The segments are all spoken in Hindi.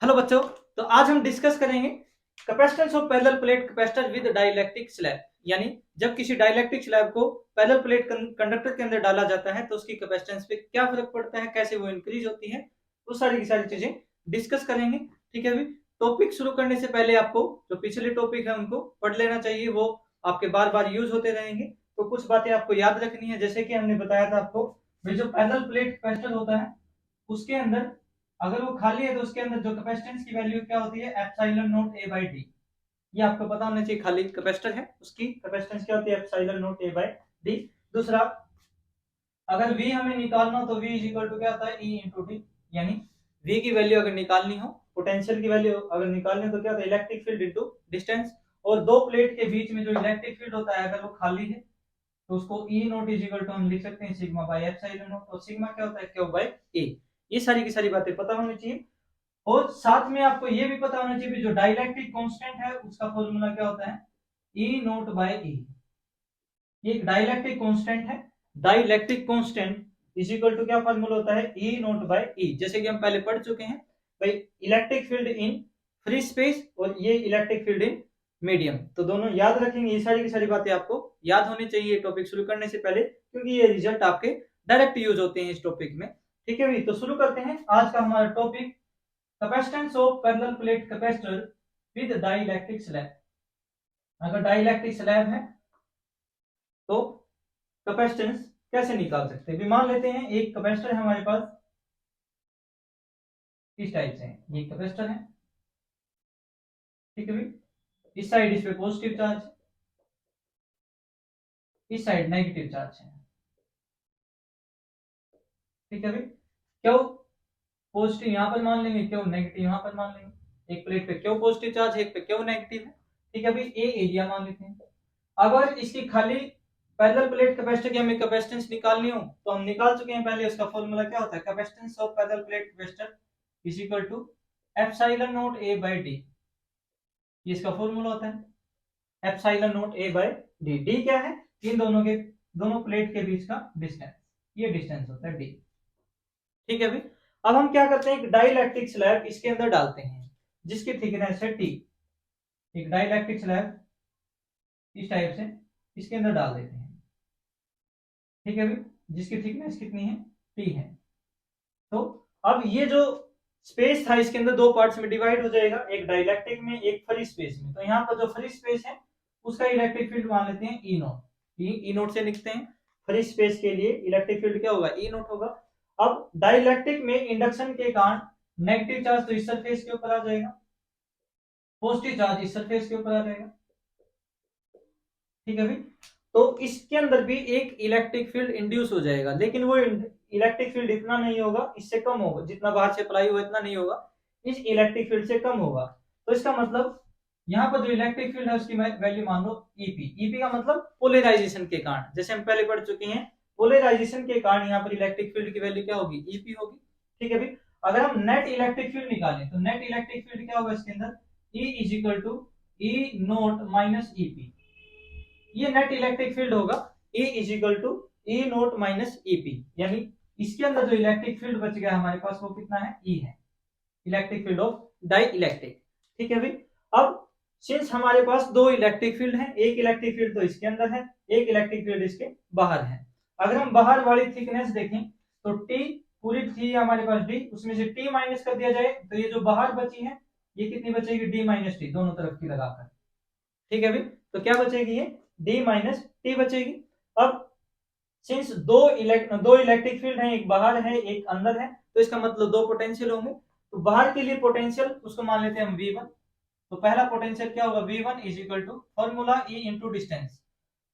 हेलो बच्चों, तो आज हम डिस्कस करेंगे capacitance of parallel plate capacitor with dielectric slab. यानी जब किसी डाइलेक्ट्रिक स्लैब को पैरेलल प्लेट कंडक्टर के अंदर डाला जाता है तो उसकी कैपेसिटेंस पे क्या फर्क पड़ता है, कैसे वो इंक्रीज होती है, वो सारी की सारी चीजें डिस्कस करेंगे। ठीक है, अभी टॉपिक शुरू करने से पहले आपको जो पिछले टॉपिक है उनको पढ़ लेना चाहिए, वो आपके बार बार यूज होते रहेंगे। तो कुछ बातें आपको याद रखनी है, जैसे कि हमने बताया था आपको जो पैरेलल प्लेट कैपेसिटर होता है उसके अंदर अगर वो खाली है तो उसके अंदर जो कैपेसिटेंस की वैल्यू क्या होती है, epsilon not A by D. ये आपको पता होना चाहिए, खाली कैपेसिटर है उसकी कैपेसिटेंस क्या होती है, epsilon not A by D. दूसरा, अगर V हमें निकालना हो तो V इज इक्वल टू क्या होता है, E इंटू डी। यानी V की वैल्यू अगर निकालनी हो, पोटेंशियल की वैल्यू अगर निकालनी हो तो क्या होता है, इलेक्ट्रिक फील्ड इंटू डिस्टेंस। और दो प्लेट के बीच में जो इलेक्ट्रिक फील्ड होता है अगर वो खाली है तो उसको E not is equal to हम लिख सकते हैं सिग्मा बाई एप्सिलॉन नॉट, और सिग्मा क्या होता है, क्यू बाई ए। ये सारी की सारी बातें पता होनी चाहिए। और साथ में आपको ये भी पता होना चाहिए जो डाइलेक्ट्रिक कांस्टेंट है उसका फॉर्मूला क्या होता है, ई नोट बाय ई। ये एक डाइलेक्ट्रिक कांस्टेंट है, dielectric constant is equal to क्या फॉर्मूला होता है, ई नोट बाय ई। जैसे कि हम पहले पढ़ चुके हैं भाई, electric field in free space और ये इलेक्ट्रिक फील्ड इन मीडियम, तो दोनों याद रखेंगे। ये सारी की सारी बातें आपको याद होनी चाहिए टॉपिक शुरू करने से पहले, क्योंकि ये रिजल्ट आपके डायरेक्ट यूज होते हैं इस टॉपिक में। ठीक है भाई, तो शुरू करते हैं आज का हमारा topic, capacitance of parallel plate capacitor with dielectric slab. अगर डाइलेक्ट्रिक स्लैब है तो कैपेसिटेंस कैसे निकाल सकते हैं। मान लेते हैं एक कैपेसिटर है हमारे पास, इस टाइप से ये कैपेसिटर है। ठीक है भाई, इस साइड इस पे पॉजिटिव चार्ज, इस साइड नेगेटिव चार्ज है। ठीक है भाई, क्यों पॉजिटिव यहां पर मान लेंगे, क्यों नेगेटिव यहां पर मान लेंगे। एक प्लेट पे क्यों पॉजिटिव चार्ज है, एक पे क्यों नेगेटिव है। ठीक है भाई, ए एरिया मान लेते हैं। अगर इसकी खाली पैरेलल प्लेट कैपेसिटर की हमें कैपेसिटेंस निकालनी हो तो हम निकाल चुके हैं पहले, उसका फॉर्मूला क्या होता है, capacitance of parallel plate capacitor is equal to epsilon not A by D. ये इसका फॉर्मूला होता है epsilon not A by D. D क्या है, इन दोनों प्लेट के बीच का डिस्टेंस, ये डिस्टेंस होता है डी। ठीक है भाई, अब हम क्या करते हैं, एक डाइलेक्ट्रिक स्लैब इसके अंदर डालते हैं जिसकी थिकनेस है टी। एक डाइलेक्ट्रिक स्लैब इस टाइप से इसके अंदर डाल देते हैं। ठीक है भाई, जिसकी थिकनेस कितनी है, टी है। तो अब ये जो स्पेस था इसके अंदर दो पार्ट्स में डिवाइड हो जाएगा, एक डाइलेक्ट्रिक में एक फ्री स्पेस में। तो यहाँ पर जो फ्री स्पेस है उसका इलेक्ट्रिक फील्ड मान लेते हैं ई नोट। ई नोट से लिखते हैं, फ्री स्पेस के लिए इलेक्ट्रिक फील्ड क्या होगा, ई नोट होगा। अब डाइलेक्ट्रिक में इंडक्शन के कारण नेगेटिव चार्ज तो इस सरफेस के ऊपर आ जाएगा, पॉजिटिव चार्ज इस सरफेस के ऊपर आ जाएगा। ठीक है भाई, तो इसके अंदर भी एक इलेक्ट्रिक फील्ड इंड्यूस हो जाएगा, लेकिन वो इलेक्ट्रिक फील्ड इतना नहीं होगा, इससे कम होगा, जितना बाहर से अप्लाई हुआ इतना नहीं होगा, इस इलेक्ट्रिक फील्ड से कम होगा। तो इसका मतलब यहाँ पर जो इलेक्ट्रिक फील्ड है उसकी वैल्यू मान लो ईपी। ईपी का मतलब पोलराइजेशन के कारण, जैसे हम पहले पढ़ चुके हैं, पोलराइजेशन के कारण यहाँ पर इलेक्ट्रिक फील्ड की वैल्यू क्या होगी, ईपी होगी। ठीक है भाई, अगर हम नेट इलेक्ट्रिक फील्ड निकालें तो नेट इलेक्ट्रिक फील्ड क्या होगा इसके अंदर, E is equal to E not minus EP. ये नेट इलेक्ट्रिक फील्ड होगा E is equal to E not minus EP. यानी इसके अंदर जो इलेक्ट्रिक फील्ड बच गया हमारे पास वो कितना है, E है, electric field of dielectric. ठीक है भाई, अब सिंस हमारे पास दो इलेक्ट्रिक फील्ड है, एक इलेक्ट्रिक फील्ड तो इसके अंदर है, एक इलेक्ट्रिक फील्ड इसके बाहर है। अगर हम बाहर वाली थिकनेस देखें तो टी पूरी थी हमारे पास डी, उसमें से टी माइनस कर दिया जाए तो ये जो बाहर बची है ये कितनी बचेगी, डी माइनस टी, दोनों तरफ की लगाकर। ठीक है भाई, तो क्या बचेगी ये, डी माइनस टी बचेगी। अब सिंस दो इलेक्ट्रिक फील्ड हैं, एक बाहर है एक अंदर है, तो इसका मतलब दो पोटेंशियल होंगे। तो बाहर के लिए पोटेंशियल उसको मान लेते हैं हम V1। तो पहला पोटेंशियल क्या होगा, V1 is equal to formula E into distance.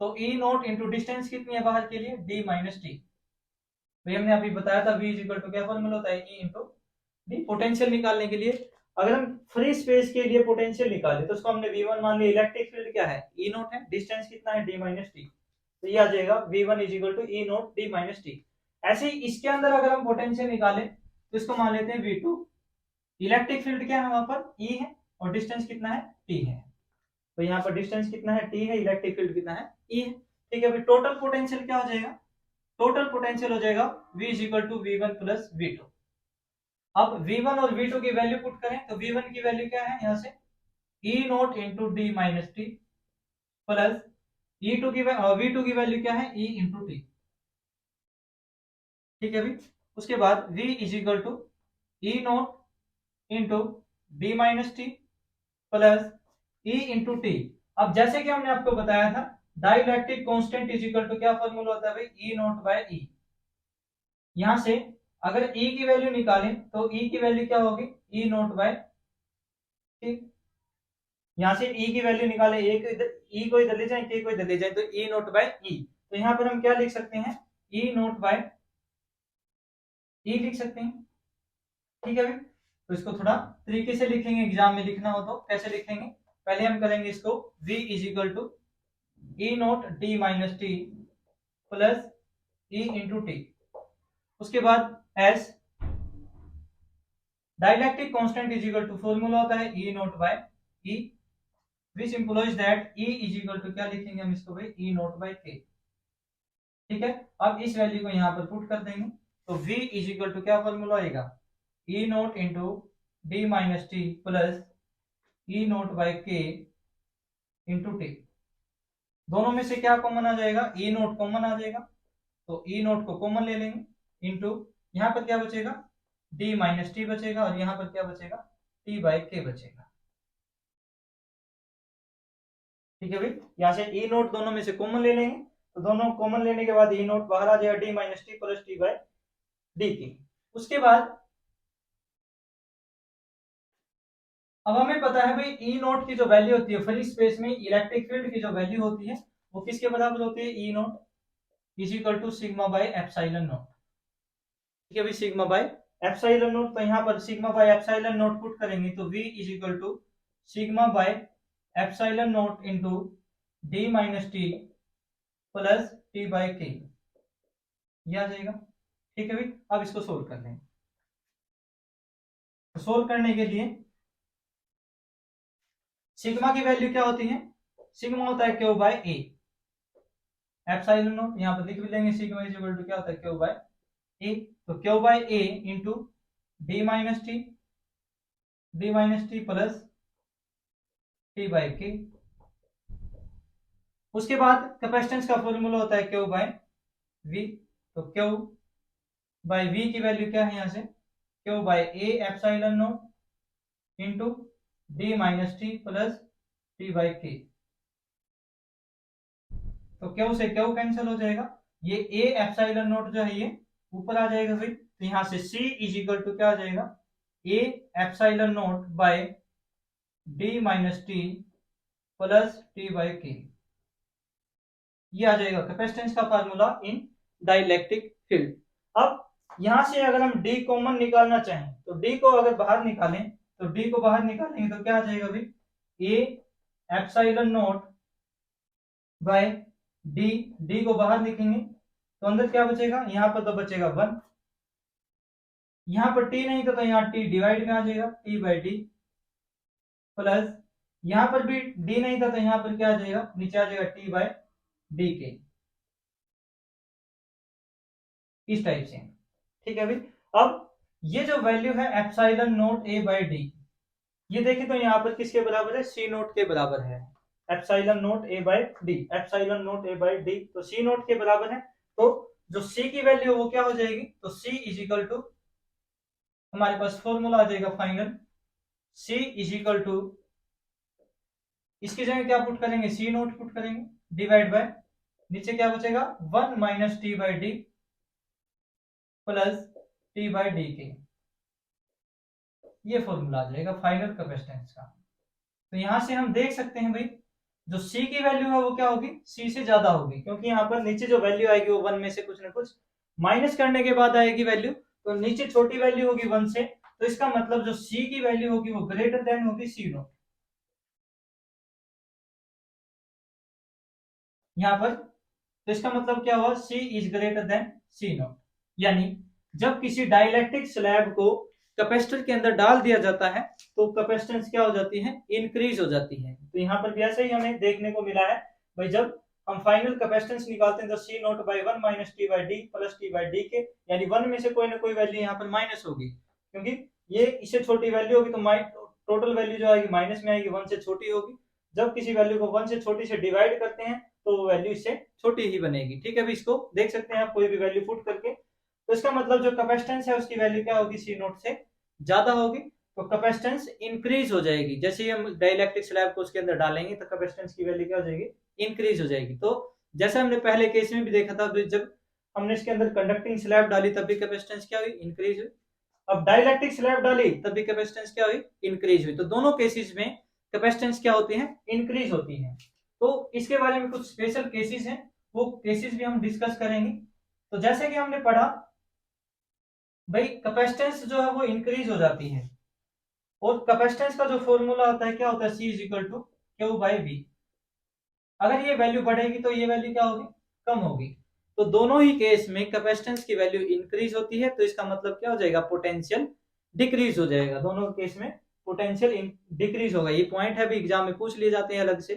तो E नोट इंटू डिस्टेंस कितनी है बाहर के लिए, D माइनस टी। तो हमने अभी बताया था V इज इक्वल टू क्या फॉर्मूला होता है, E इंटू डी। पोटेंशियल निकालने के लिए अगर हम फ्री स्पेस के लिए पोटेंशियल निकाले तो उसको हमने V1 मान लिया, इलेक्ट्रिक फील्ड क्या है, E नोट है, डिस्टेंस कितना है, D माइनस टी। तो ये आ जाएगा V1 is equal to E not D minus T. ऐसे ही इसके अंदर अगर हम पोटेंशियल निकालें तो इसको मान लेते हैं V2। इलेक्ट्रिक फील्ड क्या है वहां पर, E है, और डिस्टेंस कितना है, T है। तो यहाँ पर डिस्टेंस कितना है, T है, इलेक्ट्रिक फील्ड कितना है, E है। ठीक है, टोटल पोटेंशियल क्या हो जाएगा, टोटल पोटेंशियल हो जाएगा V is equal to V1 plus V2। अब V1 और V2 की वैल्यू पुट करें तो V1 की वैल्यू क्या है यहाँ से E not into D minus T plus V2 की वैल्यू क्या है E इंटू टी। ठीक है भाई। उसके बाद V is equal to E not into D minus T plus E into T. अब जैसे कि हमने आपको बताया था dielectric constant is equal to क्या फॉर्मूला होता है भाई E नोट बाय E। यहां से अगर E की वैल्यू निकालें तो E की वैल्यू क्या होगी E नोट बाय टी। यहां से E की वैल्यू निकालें एक इधर E को इधर ले जाए K को इधर ले जाए तो E नोट बाय E। तो यहां पर हम क्या लिख सकते हैं E नोट बाय E लिख सकते हैं। ठीक है भाई। तो इसको थोड़ा तरीके से लिखेंगे, एग्जाम में लिखना हो तो कैसे लिखेंगे। पहले हम करेंगे इसको V is equal to E not D minus T plus E into T. उसके बाद S dielectric constant is equal to formula होता है E not by E which implies that E is equal to क्या लिखेंगे हम इसको भाई E नोट बाय K। ठीक है। अब इस वैल्यू को यहाँ पर पुट कर देंगे तो V इज इक्वल टू क्या फॉर्मूला आएगा E not into D minus T plus E not by K into T. दोनों में से क्या कॉमन आ जाएगा E नोट कॉमन आ जाएगा तो E नोट को कॉमन ले लेंगे इंटू यहाँ पर क्या बचेगा डी माइनस टी बचेगा और यहाँ पर क्या बचेगा T बाय K बचेगा। ठीक है भाई। यहाँ से E नोट दोनों में से कॉमन ले लेंगे तो दोनों कॉमन लेने के बाद E नोट बाहर आ जाएगा D minus T plus T by D की। उसके बाद अब हमें पता है भाई E नोट की जो वैल्यू होती है फ्री स्पेस में इलेक्ट्रिक फील्ड की जो वैल्यू होती है वो किसके बराबर होती है E not is equal to sigma by epsilon not. ठीक है भाई सिग्मा बाय एप्सिलॉन नोट। तो यहाँ पर sigma by epsilon not put करेंगे तो V is equal to sigma by epsilon note into D minus T plus T by K ये आ जाएगा। ठीक है भाई। अब इसको सोल्व कर लेंगे। तो सोल्व करने के लिए सिग्मा की वैल्यू क्या होती है सिग्मा होता है Q by A epsilon not. यहाँ पर लिख भी लेंगे सिग्मा इज इक्वल टू क्या होता है क्यू बाय ए। तो Q by A into D minus T plus T by K. उसके बाद कैपेसिटेंस का फॉर्मूला होता है क्यू बाय वी। तो क्यू बाय वी की वैल्यू क्या है यहाँ से Q by A epsilon note into D minus T plus T by K. तो क्यू से क्यू कैंसिल हो जाएगा ये ए एप्सिलॉन नोट जो है ये ऊपर आ जाएगा भाई। तो यहाँ से C इज इक्वल टू क्या आ जाएगा A epsilon not by D minus T plus T by K. ये आ जाएगा कैपेसिटेंस का फार्मूला इन डाइलेक्ट्रिक फील्ड। अब यहां से अगर हम D कॉमन निकालना चाहें तो D को अगर बाहर निकालें तो D को बाहर निकालेंगे तो क्या आ जाएगा भाई A epsilon not by D को बाहर लिखेंगे तो अंदर क्या बचेगा यहाँ पर तो बचेगा 1। यहाँ पर t नहीं था तो यहाँ t डिवाइड में आ जाएगा t बाई डी प्लस यहाँ पर भी d नहीं था तो यहाँ पर क्या आ जाएगा नीचे आ जाएगा t बाय डी के इस टाइप से। ठीक है भाई। अब ये जो वैल्यू है epsilon not a by D ये देखें तो यहाँ पर किसके बराबर है C नोट के बराबर है epsilon not a by D epsilon not a by D तो C नोट के बराबर है। तो जो C की वैल्यू वो क्या हो जाएगी तो C इज इक्वल टू हमारे पास फॉर्मूला आ जाएगा final C is equal to इसकी जगह क्या पुट करेंगे C नोट पुट करेंगे डिवाइड बाय नीचे क्या बचेगा 1 minus T by D plus T by D के। ये फॉर्मूला आ जाएगा फाइनल कैपेसिटेंस का। तो यहां से हम देख सकते हैं भाई जो C की वैल्यू है वो क्या होगी C से ज्यादा होगी क्योंकि यहाँ पर नीचे जो वैल्यू आएगी वो 1 में से कुछ ना कुछ माइनस करने के बाद आएगी वैल्यू। तो नीचे छोटी वैल्यू होगी 1 से तो इसका मतलब जो C की वैल्यू होगी वो ग्रेटर देन होगी C नोट। यहाँ पर तो इसका मतलब क्या हुआ C is greater than C note. यानी जब किसी डाइलेक्ट्रिक स्लैब को कैपेसिटर के अंदर डाल दिया जाता है तो कैपेसिटेंस क्या हो जाती है इंक्रीज हो जाती है। तो यहाँ पर भी ऐसे ही हमें देखने को मिला है भाई जब हम फाइनल कैपेसिटेंस निकालते हैं तो C note by 1 minus T by D plus T by D के यानी 1 में से कोई ना कोई वैल्यू यहाँ पर माइनस होगी क्योंकि ये इससे छोटी वैल्यू होगी तो टोटल वैल्यू जो आएगी माइनस में आएगी, 1 से छोटी होगी। जब किसी वैल्यू को 1 से छोटी से डिवाइड करते हैं तो वो वैल्यू इससे छोटी ही बनेगी। ठीक है, अभी इसको देख सकते हैं आप कोई भी वैल्यू पुट करके, तो इसका मतलब जो कैपेसिटेंस है उसकी वैल्यू क्या होगी, सी नोट से ज्यादा होगी, तो कैपेसिटेंस इंक्रीज हो जाएगी। जैसे ही हम डाइलेक्ट्रिक स्लैब को उसके अंदर डालेंगे तो कैपेसिटेंस की वैल्यू क्या हो जाएगी, इंक्रीज हो जाएगी। तो जैसा हमने पहले केस में भी देखा था, जब हमने इसके अंदर कंडक्टिंग स्लैब डाली तब भी कैपेसिटेंस क्या हुई, इंक्रीज हुई। अब डाइलेक्ट्रिक स्लैब डाली तब भी कैपेसिटेंस क्या हुई, इंक्रीज हुई। तो दोनों केसेस में कैपेसिटेंस क्या होती है, इंक्रीज होती है। तो इसके बारे में कुछ स्पेशल केसेस हैं, वो केसेस भी हम डिस्कस करेंगे। तो जैसे कि हमने पढ़ा भाई, कैपेसिटेंस जो है वो इंक्रीज हो जाती है, और कैपेसिटेंस का जो फॉर्मूला होता है क्या होता है, C is equal to Q by V. अगर ये वैल्यू बढ़ेगी तो ये वैल्यू क्या होगी, कम होगी। तो दोनों ही केस में कैपेसिटेंस की वैल्यू इंक्रीज होती है, तो इसका मतलब क्या हो जाएगा, पोटेंशियल डिक्रीज हो जाएगा। दोनों केस में पोटेंशियल डिक्रीज होगा। ये पॉइंट है भी, एग्जाम में पूछ लिए जाते हैं अलग से।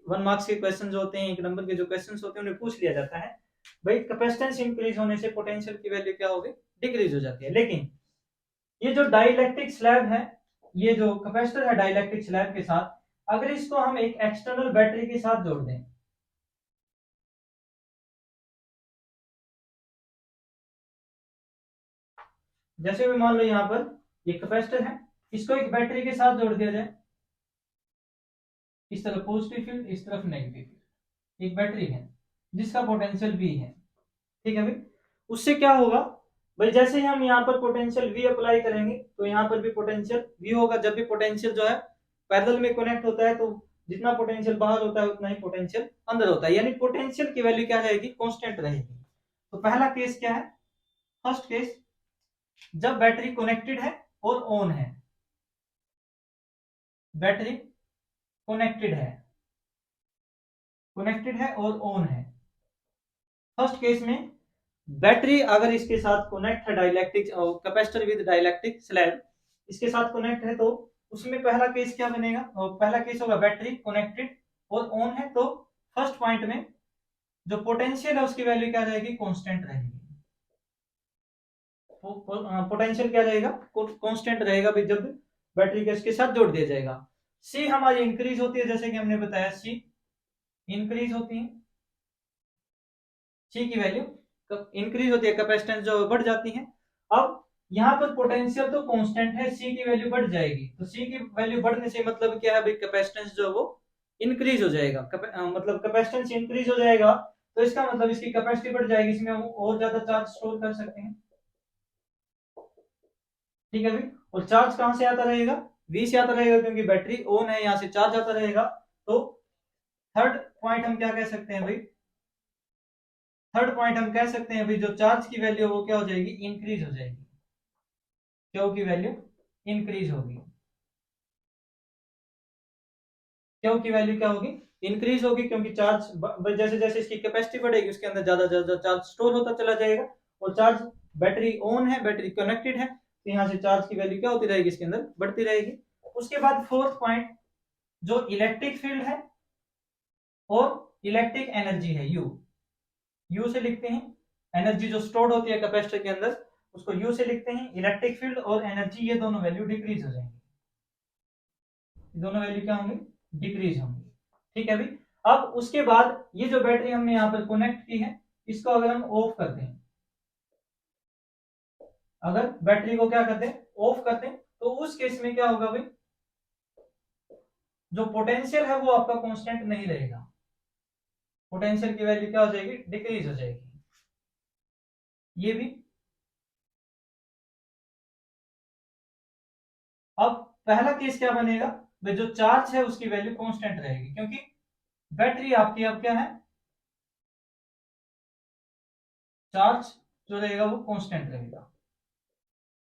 1 मार्क्स के क्वेश्चन जो होते हैं, 1 नंबर के जो क्वेश्चन होते हैं, उन्हें पूछ लिया जाता है भाई कैपेसिटेंस इंक्रीज होने से पोटेंशियल की वैल्यू क्या होगी, डिक्रीज हो जाती है। लेकिन ये जो डाइलेक्ट्रिक स्लैब है, ये जो कैपेसिटर है डाइलेक्ट्रिक स्लैब के साथ, अगर इसको हम एक एक्सटर्नल बैटरी के साथ जोड़ दें, जैसे भी मान लो यहाँ पर ये कैपेसिटर है, इसको एक बैटरी के साथ जोड़ दिया जाए, इस तरफ पॉजिटिव फील्ड, इस तरफ नेगेटिव फील्ड, एक बैटरी है जिसका पोटेंशियल V है। ठीक है भाई, उससे क्या होगा भाई, जैसे ही हम यहाँ पर पोटेंशियल V अप्लाई करेंगे तो यहाँ पर भी पोटेंशियल V होगा। जब भी पोटेंशियल जो है पैरेलल में कनेक्ट होता है, तो जितना पोटेंशियल बाहर होता है उतना ही पोटेंशियल अंदर होता है, यानी पोटेंशियल की वैल्यू क्या रहेगी, कांस्टेंट रहेगी। तो पहला केस क्या है, फर्स्ट केस, जब बैटरी कनेक्टेड है और ऑन है, बैटरी कनेक्टेड है और ऑन है। फर्स्ट केस में बैटरी अगर इसके साथ कनेक्ट है, dielectric capacitor with dielectric slab इसके साथ कनेक्ट है, तो उसमें पहला केस क्या बनेगा, पहला केस होगा बैटरी कनेक्टेड और ऑन है, तो फर्स्ट पॉइंट में जो पोटेंशियल है उसकी वैल्यू क्या रहेगी, कांस्टेंट रहेगी। पोटेंशियल क्या रहेगा, कांस्टेंट रहेगा भी जब बैटरी के इसके साथ जोड़ दिया जाएगा। सी हमारी इंक्रीज होती है, जैसे कि हमने बताया सी इंक्रीज होती है, सी की वैल्यू इंक्रीज होती है, कैपेसिटेंस जो बढ़ जाती है। अब यहाँ पर पोटेंशियल तो कांस्टेंट है, सी की वैल्यू बढ़ जाएगी, तो सी की वैल्यू बढ़ने से मतलब क्या है भाई, कैपेसिटेंस जो है वो इंक्रीज हो जाएगा। मतलब कैपेसिटेंस इंक्रीज हो जाएगा, तो इसका मतलब इसकी कैपेसिटी बढ़ जाएगी, इसमें हम और ज्यादा चार्ज स्टोर कर सकते हैं। ठीक है भाई, और चार्ज कहां से आता रहेगा, V से आता रहेगा, क्योंकि बैटरी ऑन है, यहाँ से चार्ज आता रहेगा। तो थर्ड पॉइंट हम क्या कह सकते हैं भाई, थर्ड पॉइंट हम कह सकते हैं भाई, जो चार्ज की वैल्यू वो क्या हो जाएगी, इंक्रीज हो जाएगी, क्यू की वैल्यू इंक्रीज होगी। क्यू की वैल्यू क्या होगी, इंक्रीज होगी, क्योंकि चार्ज जैसे जैसे इसकी कैपेसिटी बढ़ेगी उसके अंदर ज्यादा ज्यादा चार्ज स्टोर होता चला जाएगा, और चार्ज बैटरी ऑन है, बैटरी कनेक्टेड है, तो यहाँ से चार्ज की वैल्यू क्या होती रहेगी, इसके अंदर बढ़ती रहेगी। उसके बाद फोर्थ पॉइंट, जो इलेक्ट्रिक फील्ड है और इलेक्ट्रिक एनर्जी है, यू से लिखते हैं, एनर्जी जो स्टोर्ड होती है कैपेसिटर के अंदर उसको यू से लिखते हैं। इलेक्ट्रिक फील्ड और एनर्जी, ये दोनों वैल्यू डिक्रीज हो जाएंगी, दोनों वैल्यू क्या होंगी, डिक्रीज होंगी। ठीक है भाई, अब उसके बाद ये जो बैटरी हमने यहाँ पर कनेक्ट की है, इसको अगर हम ऑफ कर दें, अगर बैटरी को क्या करते हैं, ऑफ करते हैं, तो उस केस में क्या होगा भाई, जो पोटेंशियल है वो आपका कांस्टेंट नहीं रहेगा, पोटेंशियल की वैल्यू क्या हो जाएगी, डिक्रीज हो जाएगी। ये भी, अब पहला केस क्या बनेगा भाई, जो चार्ज है उसकी वैल्यू कांस्टेंट रहेगी, क्योंकि बैटरी आपकी अब क्या है, चार्ज जो रहेगा वो कांस्टेंट रहेगा,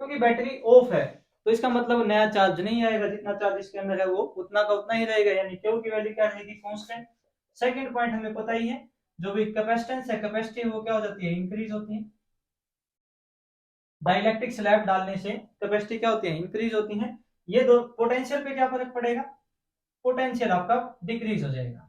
क्योंकि बैटरी ऑफ है, तो इसका मतलब नया चार्ज नहीं आएगा, जितना चार्ज इसके अंदर है वो उतना का उतना ही रहेगा, यानी क्यू की वैल्यू क्या रहेगी, कांस्टेंट। सेकंड पॉइंट हमें पता ही है, जो भी कैपेसिटेंस है, कैपेसिटी वो क्या हो जाती है, इंक्रीज होती है। डाइलेक्ट्रिक स्लैब डालने से कैपेसिटी क्या होती है, इंक्रीज होती है। ये दो पोटेंशियल पे क्या फर्क पड़ेगा, पोटेंशियल आपका डिक्रीज हो जाएगा,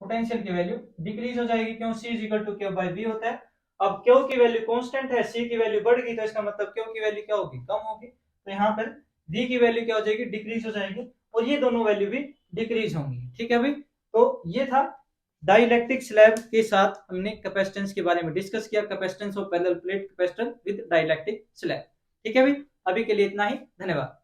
पोटेंशियल की वैल्यू डिक्रीज हो जाएगी, क्यों, C is equal to Q by V होता है। अब क्यू की वैल्यू कांस्टेंट है, सी की वैल्यू बढ़ गई, तो इसका मतलब क्यू की वैल्यू क्या होगी, कम होगी। तो यहाँ पर वी की वैल्यू क्या हो जाएगी, डिक्रीज हो जाएगी, और ये दोनों वैल्यू भी डिक्रीज होंगी। ठीक है भाई, तो ये था डाइलेक्ट्रिक स्लैब के साथ हमने कैपेसिटेंस के बारे में डिस्कस किया, capacitance of parallel plate capacitor with dielectric slab. ठीक है भाई, अभी के लिए इतना ही, धन्यवाद।